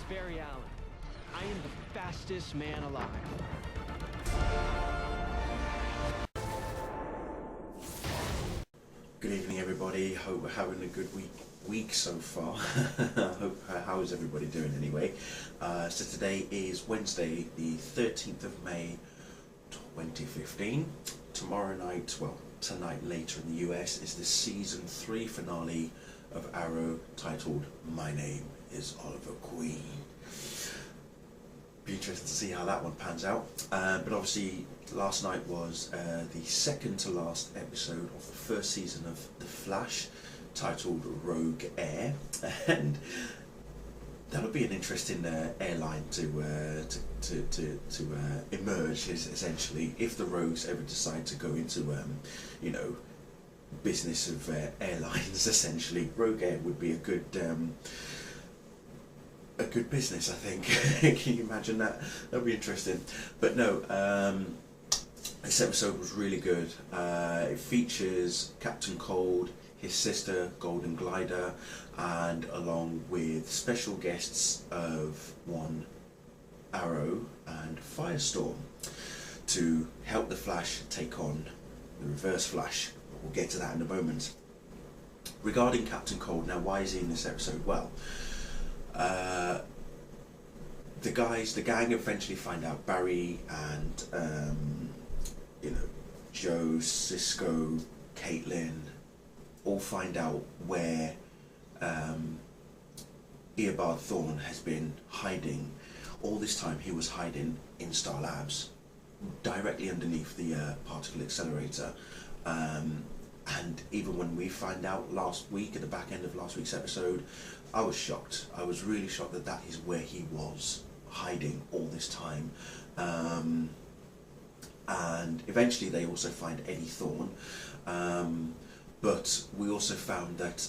Barry Allen. I am the fastest man alive. Good evening, everybody. Hope we're having a good week so far. How is everybody doing anyway? So today is Wednesday, the 13th of May, 2015. Tomorrow night, well, tonight later in the US, is the season 3 finale of Arrow, titled My Name is Oliver Queen. Be interested to see how that one pans out. But obviously last night was the second to last episode of the first season of The Flash, titled Rogue Air, and that'll be an interesting airline to emerge, essentially, if the Rogues ever decide to go into business of airlines. Essentially, Rogue Air would be a good business, I think. Can you imagine that? That'd be interesting. But no, this episode was really good. It features Captain Cold, his sister Golden Glider, and along with special guests of one Arrow and Firestorm to help the Flash take on the Reverse Flash. We'll get to that in a moment. Regarding Captain Cold, now why is he in this episode? Well, the gang eventually find out Barry and Joe, Cisco, Caitlin all find out where Eobard Thawne has been hiding. All this time he was hiding in S.T.A.R Labs, directly underneath the particle accelerator. And even when we find out last week, at the back end of last week's episode, I was shocked. I was really shocked that that is where he was hiding all this time. And eventually they also find Eddie Thawne. But we also found that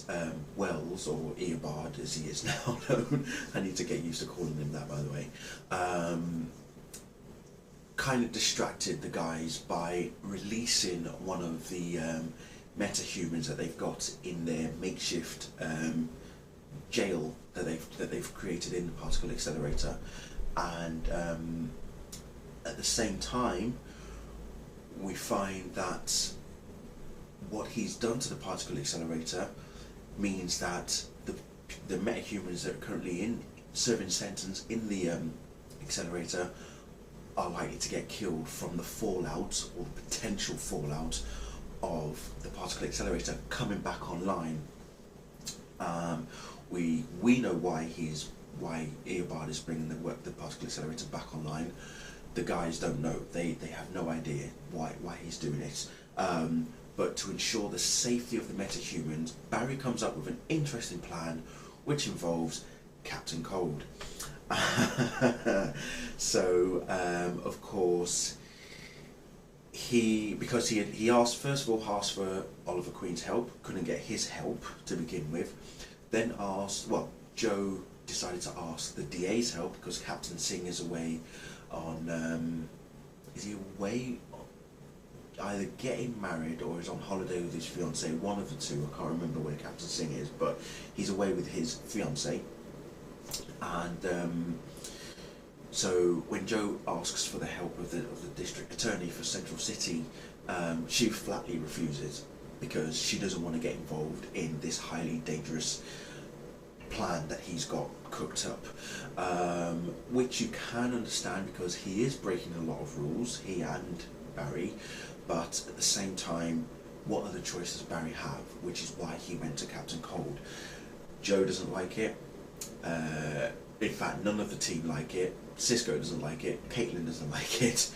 Wells, or Eobard as he is now known, I need to get used to calling him that, by the way, kind of distracted the guys by releasing one of the metahumans that they've got in their makeshift jail that they've created in the particle accelerator. And at the same time, we find that what he's done to the particle accelerator means that the metahumans that are currently serving sentence in the accelerator are likely to get killed from the fallout, or the potential fallout, of the particle accelerator coming back online. We know why Eobard is bringing the particle accelerator back online. The guys don't know. They have no idea why he's doing it. But to ensure the safety of the metahumans, Barry comes up with an interesting plan, which involves Captain Cold. So, of course, because he asked, first of all, asked for Oliver Queen's help, couldn't get his help to begin with, then Joe decided to ask the DA's help because Captain Singh is away on, is he away either getting married or is on holiday with his fiancée, one of the two. I can't remember where Captain Singh is, but he's away with his fiancée. And so when Joe asks for the help of the district attorney for Central City, she flatly refuses because she doesn't want to get involved in this highly dangerous plan that he's got cooked up, which you can understand because he is breaking a lot of rules, he and Barry. But at the same time, what other choice does Barry have? Which is why he went to Captain Cold. Joe doesn't like it. In fact, none of the team like it. Cisco doesn't like it. Caitlin doesn't like it.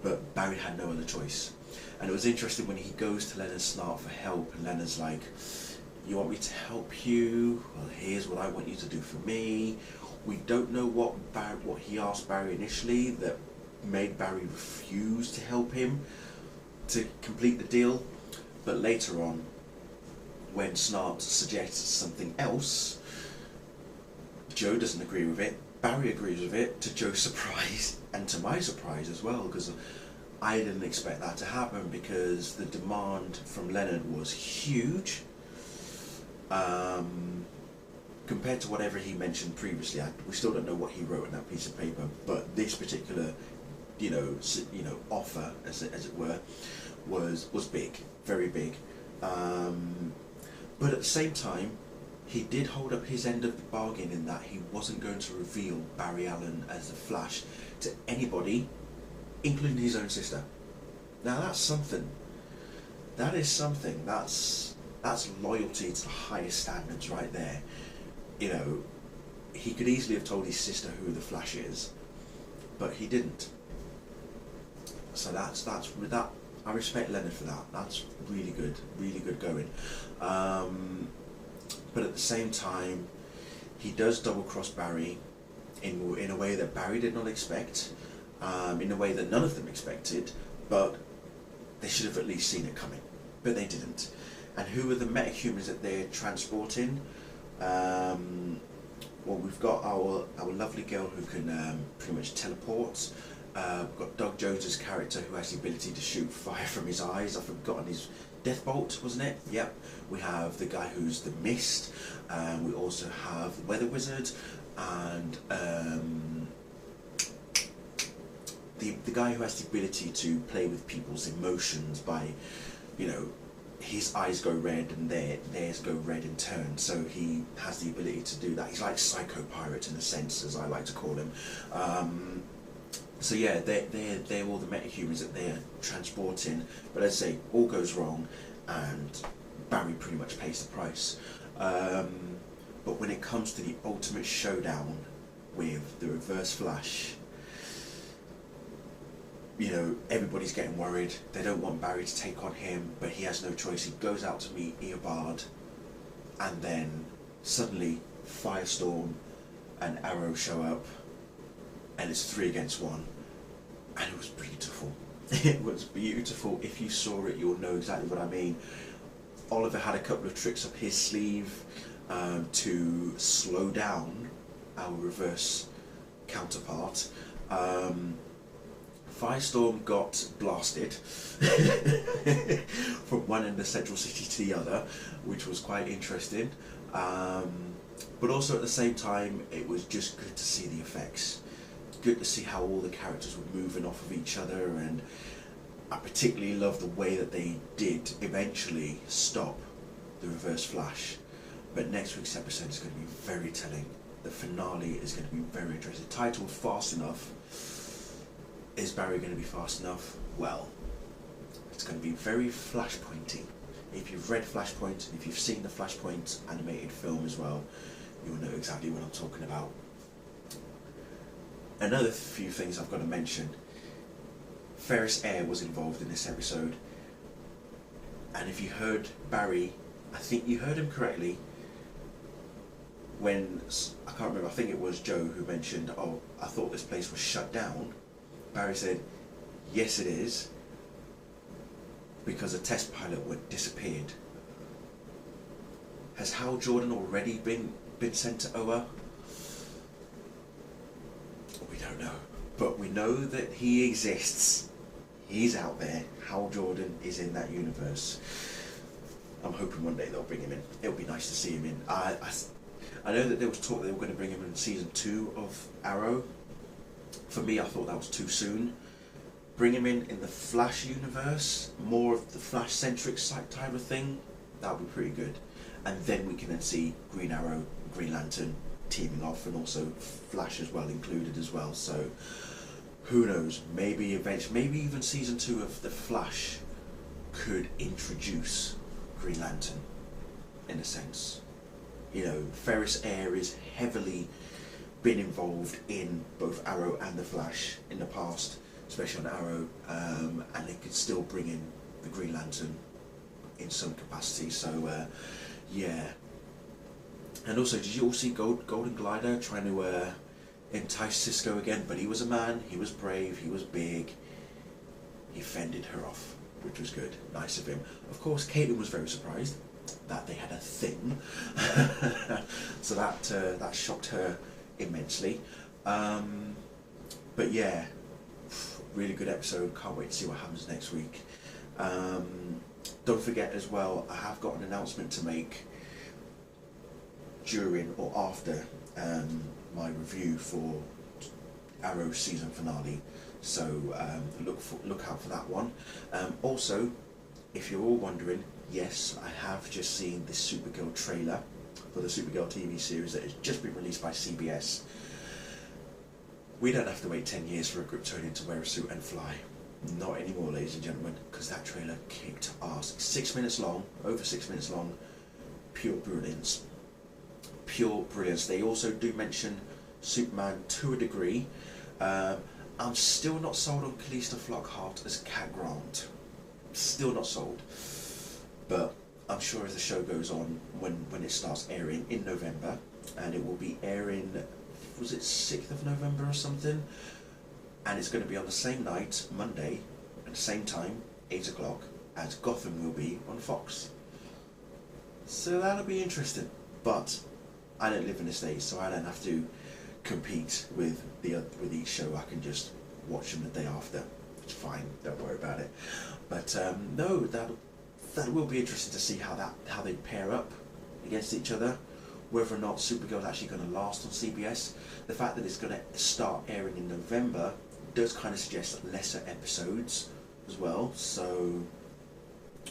But Barry had no other choice. And it was interesting when he goes to Leonard Snart for help, and Leonard's like, "You want me to help you? Well, here's what I want you to do for me." We don't know what he asked Barry initially that made Barry refuse to help him to complete the deal, but later on, when Snart suggests something else, Joe doesn't agree with it. Barry agrees with it, to Joe's surprise, and to my surprise as well, because I didn't expect that to happen, because the demand from Leonard was huge. compared to whatever he mentioned previously, we still don't know what he wrote on that piece of paper. But this particular, offer, as it were, was big, very big. But at the same time, he did hold up his end of the bargain in that he wasn't going to reveal Barry Allen as the Flash to anybody, including his own sister. Now that's something. That is something. That's loyalty to the highest standards right there. He could easily have told his sister who the Flash is, but he didn't. So that's that. I respect Leonard for that. That's really good going. But at the same time, he does double cross Barry in a way that Barry did not expect, in a way that none of them expected, but they should have at least seen it coming, but they didn't. And who are the metahumans that they're transporting? Well, we've got our lovely girl who can pretty much teleport. We've got Doug Jones's character who has the ability to shoot fire from his eyes. I've forgotten his Deathbolt, wasn't it? Yep. We have the guy who's the Mist. We also have the Weather Wizard, and the guy who has the ability to play with people's emotions by, his eyes go red and theirs go red in turn. So he has the ability to do that. He's like Psycho Pirate in a sense, as I like to call him. So yeah, they're all the metahumans that they're transporting. But as I say, all goes wrong, and Barry pretty much pays the price. But when it comes to the ultimate showdown with the Reverse Flash, everybody's getting worried. They don't want Barry to take on him, but he has no choice. He goes out to meet Eobard, and then suddenly Firestorm and Arrow show up, and it's 3 against 1, and it was beautiful. It was beautiful. If you saw it, you'll know exactly what I mean. Oliver had a couple of tricks up his sleeve to slow down our reverse counterpart. Firestorm got blasted from one end of Central City to the other, which was quite interesting. But also at the same time, it was just good to see the effects. Good to see how all the characters were moving off of each other, and I particularly love the way that they did eventually stop the Reverse Flash. But next week's episode is going to be very telling. The finale is going to be very interesting. Titled Fast Enough. Is Barry going to be fast enough? Well, it's going to be very Flashpointy. If you've read Flashpoint, if you've seen the Flashpoint animated film as well, you'll know exactly what I'm talking about. Another few things I've got to mention. Ferris Air was involved in this episode, and if you heard Barry, I think you heard him correctly, when, I can't remember, I think it was Joe who mentioned, oh, I thought this place was shut down. Barry said, yes it is, because a test pilot disappeared. Has Hal Jordan already been sent to OA? We don't know, but we know that he exists. He's out there. Hal Jordan is in that universe. I'm hoping one day they'll bring him in. It'll be nice to see him in. I know that there was talk they were going to bring him in season 2 of Arrow. For me, I thought that was too soon. Bring him in the Flash universe, more of the Flash-centric type of thing. That would be pretty good. And then we can then see Green Arrow, Green Lantern teaming off, and also Flash as well included as well. So who knows? Maybe eventually, maybe even season 2 of the Flash could introduce Green Lantern in a sense. Ferris Air is heavily been involved in both Arrow and the Flash in the past, especially on Arrow, and they could still bring in the Green Lantern in some capacity. So yeah. And also, did you all see Golden Glider trying to entice Cisco again? But he was a man, he was brave, he was big, he fended her off, which was good. Nice of him. Of course, Caitlin was very surprised that they had a thing. So that shocked her immensely. But yeah, really good episode. Can't wait to see what happens next week. Don't forget as well, I have got an announcement to make. during or after my review for Arrow season finale. So look out for that one. Also, if you're all wondering, yes, I have just seen this Supergirl trailer for the Supergirl TV series that has just been released by CBS. We don't have to wait 10 years for a Kryptonian to wear a suit and fly. Not anymore, ladies and gentlemen, because that trailer kicked ass. 6 minutes long, over 6 minutes long, pure brilliance. Pure brilliance. They also do mention Superman to a degree. I'm still not sold on Calista Flockhart as Cat Grant. Still not sold. But I'm sure as the show goes on, when it starts airing in November, and it will be airing, was it 6th of November or something? And it's going to be on the same night, Monday, at the same time, 8 o'clock, as Gotham will be on Fox. So that'll be interesting. But I don't live in the States, so I don't have to compete with each show. I can just watch them the day after. It's fine, don't worry about it. But no, that will be interesting to see how they pair up against each other. Whether or not Supergirl is actually going to last on CBS. The fact that it's going to start airing in November does kind of suggest lesser episodes as well. So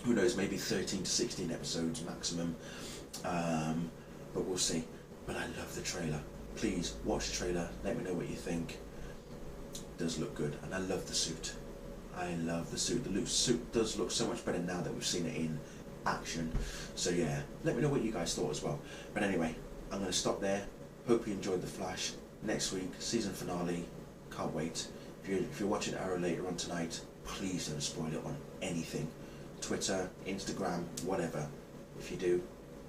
who knows, maybe 13 to 16 episodes maximum. But we'll see. But I love the trailer. Please watch the trailer. Let me know what you think. It does look good, and I love the suit. I love the suit. The suit does look so much better now that we've seen it in action. So yeah, let me know what you guys thought as well. But anyway, I'm going to stop there. Hope you enjoyed The Flash. Next week, season finale. Can't wait. If you're watching Arrow later on tonight, please don't spoil it on anything. Twitter, Instagram, whatever. If you do,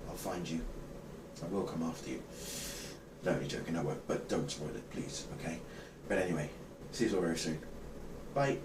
I'll find you. I will come after you. No, you're joking, I won't. But don't spoil it, please, okay? But anyway, see you all very soon. Bye.